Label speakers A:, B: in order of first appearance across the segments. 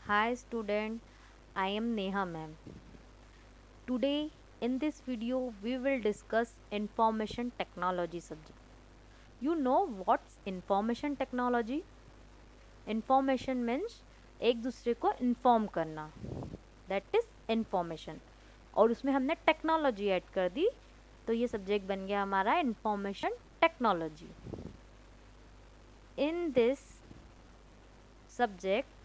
A: Hi student, I am Neha ma'am. Today in this video we will discuss information technology subject. You know what's information technology? Information means एक दूसरे को inform करना. That is information. और उसमें हमने technology add कर दी तो ये सब्जेक्ट बन गया हमारा information technology. In this subject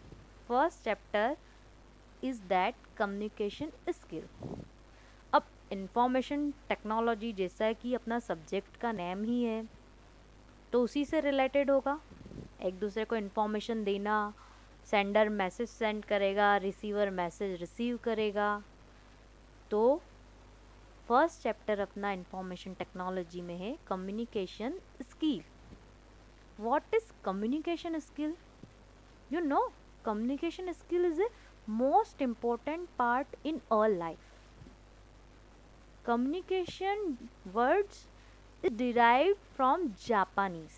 A: first chapter is that communication skill. अब इंफॉर्मेशन टेक्नोलॉजी जैसा कि अपना सब्जेक्ट का नेम ही है तो उसी से रिलेटेड होगा. एक दूसरे को इंफॉर्मेशन देना, सेंडर मैसेज सेंड करेगा, रिसीवर मैसेज रिसीव करेगा. तो फर्स्ट चैप्टर अपना इंफॉर्मेशन टेक्नोलॉजी में है communication skill. What is communication skill? You know, communication skill is a most important part in our life. Communication words is derived from Japanese.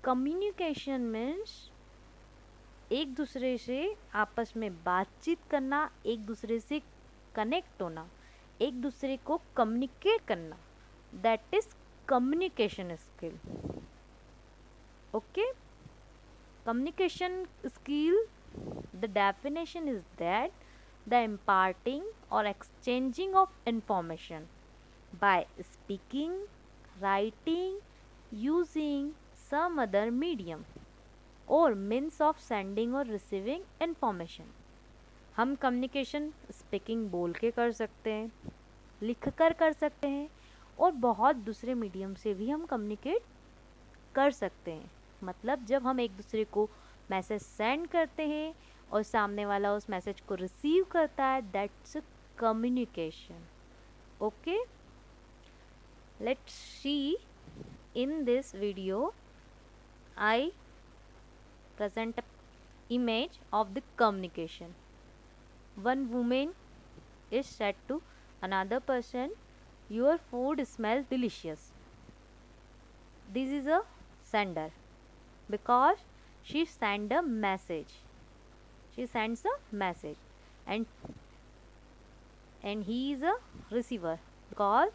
A: Communication means एक दूसरे से आपस में बातचीत करना, एक दूसरे से कनेक्ट होना, एक दूसरे को कम्युनिकेट करना. That is communication skill. Okay? Communication skill, the definition is that the imparting or exchanging of information by speaking, writing, using some other medium or means of sending or receiving information. हम communication speaking बोल के कर सकते हैं, लिख कर सकते हैं और बहुत दूसरे मीडियम से भी हम कम्युनिकेट कर सकते हैं. मतलब जब हम एक दूसरे को मैसेज सेंड करते हैं और सामने वाला उस मैसेज को रिसीव करता है, that's communication. Okay, let's see. In this video I present image of the communication. One woman is said to another person, your food smells delicious. This is a sender because she sends a message. She sends a message and he is a receiver because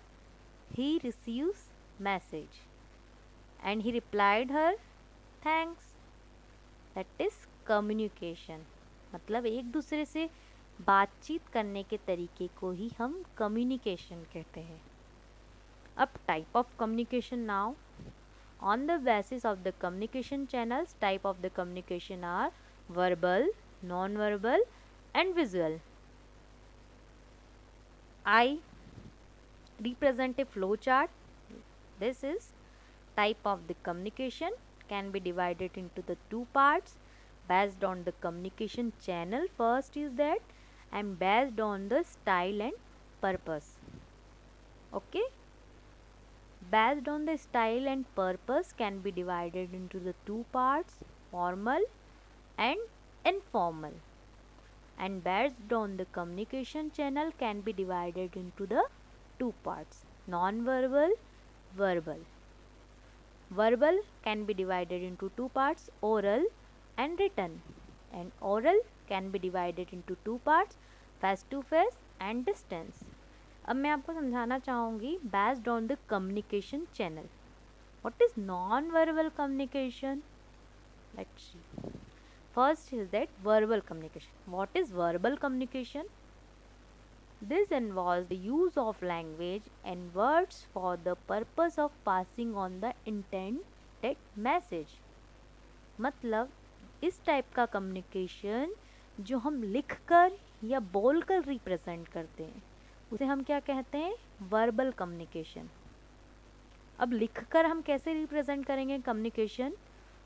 A: he receives message and he replied her thanks. That is communication. मतलब एक दूसरे से बातचीत करने के तरीके को ही हम कम्युनिकेशन कहते हैं. अब type of communication now. On the basis of the communication channels, type of the communication are verbal, non-verbal and visual. I represent a flow chart. This is type of the communication can be divided into the two parts based on the communication channel. First is that and based on the style and purpose. Okay. Based on the style and purpose can be divided into the two parts, formal and informal. And based on the communication channel can be divided into the two parts, non-verbal, verbal. Verbal can be divided into two parts, oral and written. And oral can be divided into two parts, face to face and distance. अब मैं आपको समझाना चाहूँगी based on the communication channel. What is non verbal communication? Let's see. First is that verbal communication. What is verbal communication? This involves the use of language and words for the purpose of passing on the intended message. मतलब इस type का communication जो हम लिख कर या बोल कर रिप्रेजेंट करते हैं उसे हम क्या कहते हैं? Verbal communication. अब लिखकर हम कैसे रिप्रेजेंट करेंगे communication?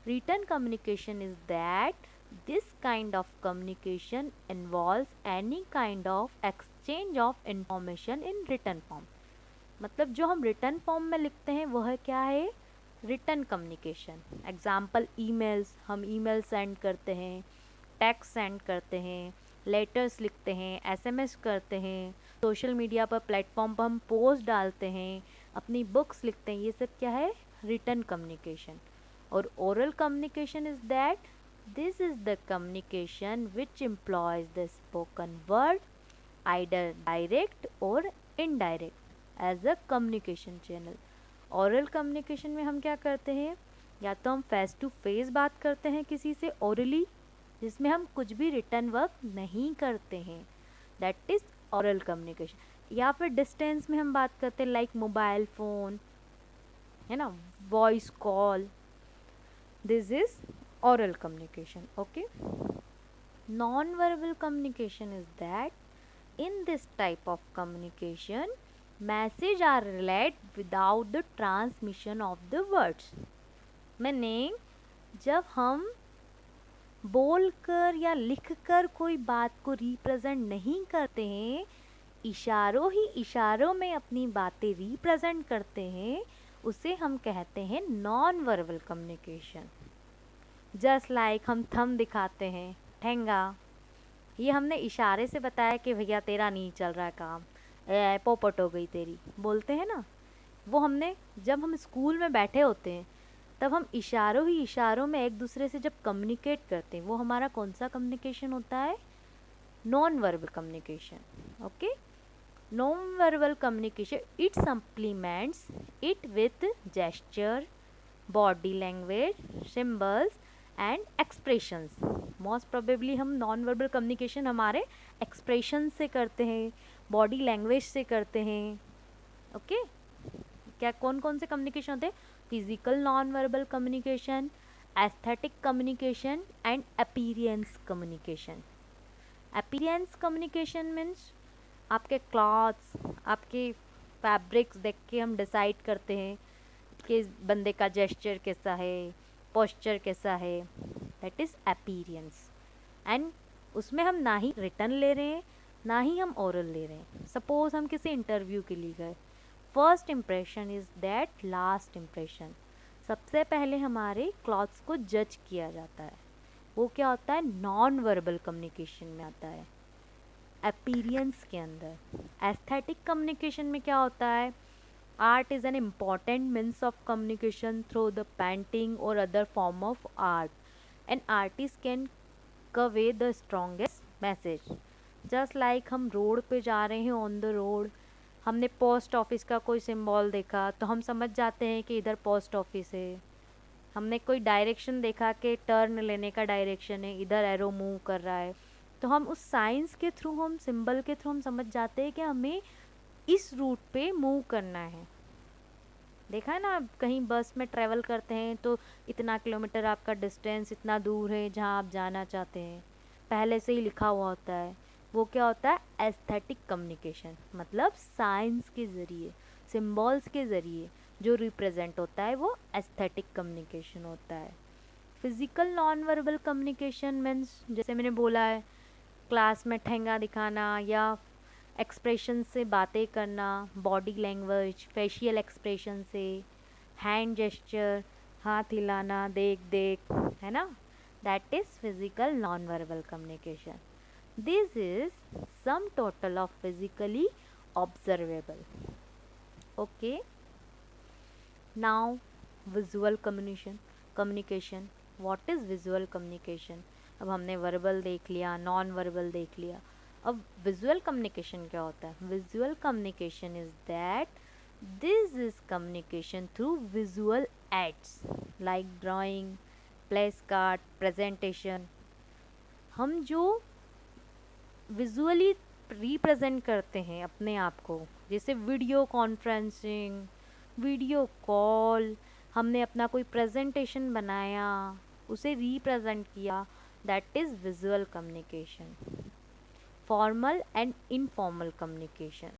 A: Written communication is that this kind of communication involves any kind of exchange of information in written form. मतलब जो हम रिटन फॉर्म में लिखते हैं वह क्या है? Written communication. एग्जाम्पल ईमेल्स, हम ईमेल सेंड करते हैं, टेक्स्ट सेंड करते हैं, लेटर्स लिखते हैं, एसएमएस करते हैं, सोशल मीडिया पर प्लेटफॉर्म पर हम पोस्ट डालते हैं, अपनी बुक्स लिखते हैं. ये सब क्या है? Written communication. और oral communication is that This is the communication which employs the spoken word either direct or indirect as a communication channel. Oral communication में हम क्या करते हैं, या तो हम फेस टू फेस बात करते हैं किसी से ओरली, जिसमें हम कुछ भी रिटर्न वर्क नहीं करते हैं, दैट इज ओरल कम्युनिकेशन। या फिर डिस्टेंस में हम बात करते हैं लाइक मोबाइल फ़ोन, है ना, voice call, this is oral communication. Okay, non-verbal communication is that in this type of communication message are relayed without the transmission of the words. मैंने जब हम बोलकर या लिखकर कोई बात को रिप्रेजेंट नहीं करते हैं, इशारों ही इशारों में अपनी बातें रिप्रेजेंट करते हैं, उसे हम कहते हैं non verbal communication. Just like हम थंब दिखाते हैं, ठेंगा, ये हमने इशारे से बताया कि भैया तेरा नहीं चल रहा है काम, पोपट हो गई तेरी, बोलते हैं ना। वो हमने जब हम स्कूल में बैठे होते हैं तब हम इशारों ही इशारों में एक दूसरे से जब कम्युनिकेट करते हैं, वो हमारा कौन सा कम्युनिकेशन होता है, non verbal communication. Okay, non verbal communication it supplements it with gesture, body language, symbols and expressions. Most probably हम नॉन वर्बल कम्युनिकेशन हमारे एक्सप्रेशन से करते हैं, बॉडी लैंग्वेज से करते हैं। ओके, क्या कौन कौन से कम्युनिकेशन होते हैं, physical non verbal communication, aesthetic communication and appearance communication. Appearance communication means आपके क्लॉथ्स, आपके फैब्रिक्स देख के हम डिसाइड करते हैं कि इस बंदे का जेस्चर कैसा है, पोस्चर कैसा है, दैट इज़ अपीयरेंस। एंड उसमें हम ना ही रिटर्न ले रहे हैं ना ही हम ओरल ले रहे हैं। सपोज हम किसी इंटरव्यू के लिए गए, first impression is that last impression. सबसे पहले हमारे क्लॉथ्स को जज किया जाता है, वो क्या होता है, नॉन वर्बल कम्युनिकेशन में आता है, अपीयरेंस के अंदर। एस्थेटिक कम्युनिकेशन में क्या होता है, art is an important means of communication through the painting or other form of art. An artist can convey the strongest message. Just like हम रोड पे जा रहे हैं, ऑन द रोड हमने पोस्ट ऑफिस का कोई सिंबल देखा तो हम समझ जाते हैं कि इधर पोस्ट ऑफिस है। हमने कोई डायरेक्शन देखा कि टर्न लेने का डायरेक्शन है, इधर एरो मूव कर रहा है, तो हम उस साइंस के थ्रू, हम सिंबल के थ्रू हम समझ जाते हैं कि हमें इस रूट पे मूव करना है। देखा है ना, आप कहीं बस में ट्रैवल करते हैं तो इतना किलोमीटर आपका डिस्टेंस, इतना दूर है जहाँ आप जाना चाहते हैं, पहले से ही लिखा हुआ होता है। वो क्या होता है, एस्थेटिक कम्युनिकेशन, मतलब साइंस के ज़रिए, सिंबल्स के ज़रिए जो रिप्रेजेंट होता है वो एस्थेटिक कम्युनिकेशन होता है। Physical non verbal communication means, जैसे मैंने बोला है, क्लास में ठेंगा दिखाना या एक्सप्रेशन से बातें करना, बॉडी लैंग्वेज, फेशियल एक्सप्रेशन से, हैंड जेस्चर, हाथ हिलाना, देख देख, है ना, that is physical non verbal communication. This is sum total of physically observable. Okay, now visual communication. What is visual communication? अब हमने वर्बल देख लिया, नॉन वर्बल देख लिया, अब विजुअल कम्युनिकेशन क्या होता है? Visual communication is that this is communication through visual aids like drawing, place card, presentation. हम जो विजुअली रिप्रेजेंट करते हैं अपने आप को, जैसे वीडियो कॉन्फ्रेंसिंग, वीडियो कॉल, हमने अपना कोई प्रेजेंटेशन बनाया, उसे रिप्रेजेंट किया, that is visual communication. Formal and informal communication.